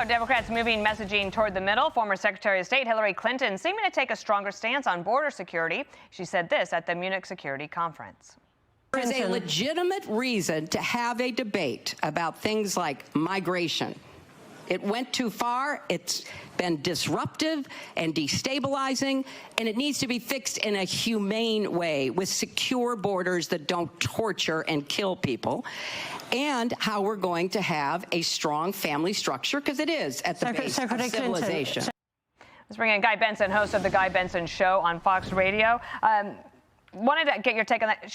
are Democrats moving messaging toward the middle? Former Secretary of State Hillary Clinton seeming to take a stronger stance on border security. She said this at the Munich Security Conference. There is a legitimate reason to have a debate about things like migration. It went too far, it's been disruptive and destabilizing, and it needs to be fixed in a humane way with secure borders that don't torture and kill people, and how we're going to have a strong family structure, because it is at the base of civilization. Let's bring in Guy Benson, host of the Guy Benson Show on Fox Radio. Wanted to get your take on that.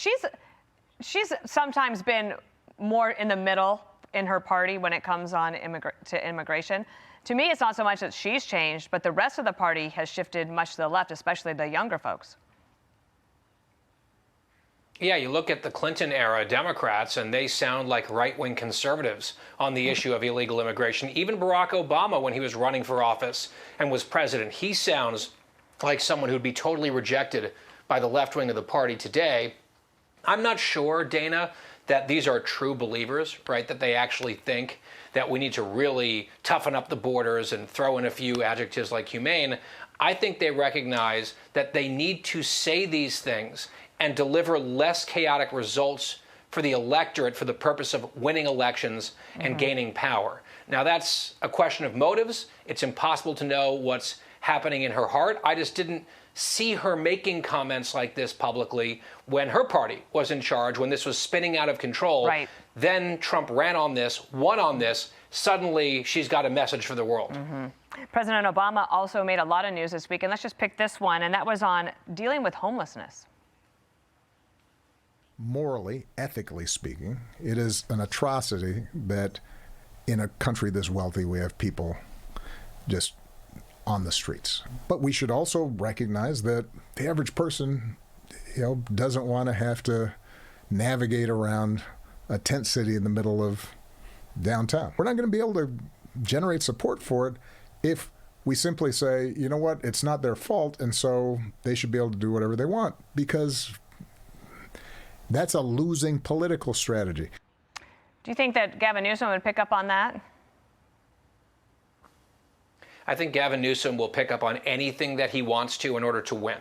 She's sometimes been more in the middle in her party when it comes on to immigration. To me, it's not so much that she's changed, but the rest of the party has shifted much to the left, especially the younger folks. Yeah, you look at the Clinton era Democrats, and they sound like right-wing conservatives on the issue of illegal immigration. Even Barack Obama, when he was running for office and was president, he sounds like someone who'd be totally rejected by the left wing of the party today. I'm not sure, Dana, that these are true believers, right? That they actually think that we need to really toughen up the borders and throw in a few adjectives like humane. I think they recognize that they need to say these things and deliver less chaotic results for the electorate for the purpose of winning elections and gaining power. Now, that's a question of motives. It's impossible to know what's happening in her heart. I just didn't see her making comments like this publicly when her party was in charge, when this was spinning out of control. Right. Then Trump ran on this, won on this. Suddenly, she's got a message for the world. President Obama also made a lot of news this week, and let's just pick this one, and that was on dealing with homelessness. Morally, ethically speaking, it is an atrocity that in a country this wealthy, we have people just on the streets. But we should also recognize that the average person, doesn't want to have to navigate around a tent city in the middle of downtown. We're not going to be able to generate support for it if we simply say, you know what, it's not their fault, and so they should be able to do whatever they want, because that's a losing political strategy. Do you think that Gavin Newsom would pick up on that? I think Gavin Newsom will pick up on anything that he wants to in order to win,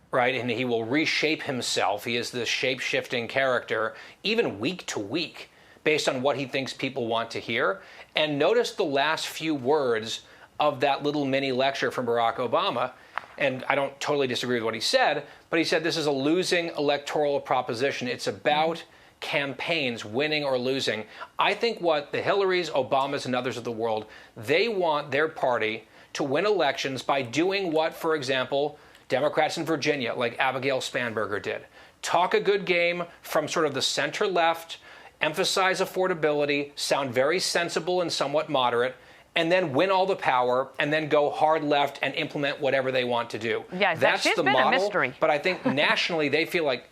right? And he will reshape himself. He is this shape-shifting character, even week to week, based on what he thinks people want to hear. And notice the last few words of that little mini lecture from Barack Obama. And I don't totally disagree with what he said, but he said this is a losing electoral proposition. It's about campaigns, winning or losing. I think what the Hillarys, Obamas, and others of the world, they want their party to win elections by doing what, for example, Democrats in Virginia, like Abigail Spanberger, did. Talk a good game from sort of the center left, emphasize affordability, sound very sensible and somewhat moderate, and then win all the power, and then go hard left and implement whatever they want to do. Yeah, that's she's the been model. A mystery. But I think nationally they feel like,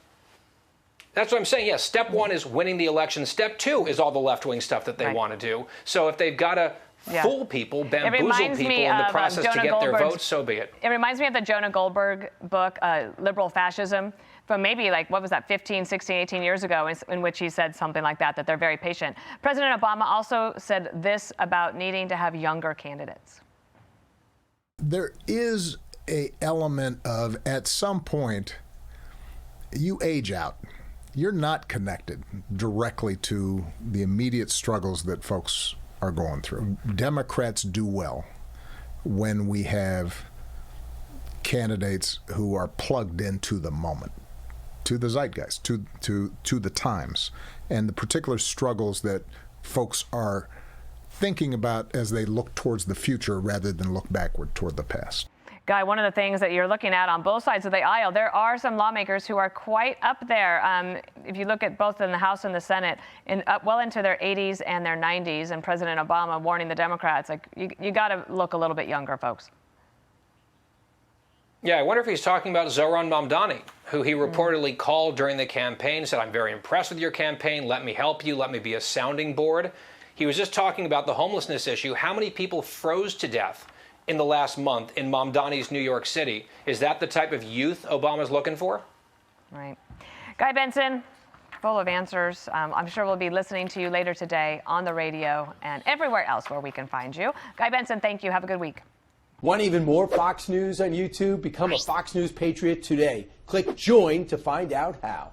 that's what I'm saying. Yes, step one is winning the election. Step two is all the left-wing stuff that they want to do. So if they've got to fool people, bamboozle people in the process to get their votes, so be it. It reminds me of the Jonah Goldberg book, Liberal Fascism, from maybe 15, 16, 18 years ago, in which he said something like that they're very patient. President Obama also said this about needing to have younger candidates. There is an element of, at some point, you age out. You're not connected directly to the immediate struggles that folks are going through. Democrats do well when we have candidates who are plugged into the moment, to the zeitgeist, to the times, and the particular struggles that folks are thinking about as they look towards the future rather than look backward toward the past. Guy, one of the things that you're looking at on both sides of the aisle, there are some lawmakers who are quite up there. If you look at both in the House and the Senate, well into their 80s and their 90s, and President Obama warning the Democrats, you got to look a little bit younger, folks. Yeah, I wonder if he's talking about Zohran Mamdani, who he reportedly called during the campaign, said, I'm very impressed with your campaign. Let me help you. Let me be a sounding board. He was just talking about the homelessness issue. How many people froze to death in the last month in Mamdani's New York City? Is that the type of youth Obama's looking for? Right. Guy Benson, full of answers. I'm sure we'll be listening to you later today on the radio and everywhere else where we can find you. Guy Benson, thank you. Have a good week. Want even more Fox News on YouTube? Become a Fox News Patriot today. Click join to find out how.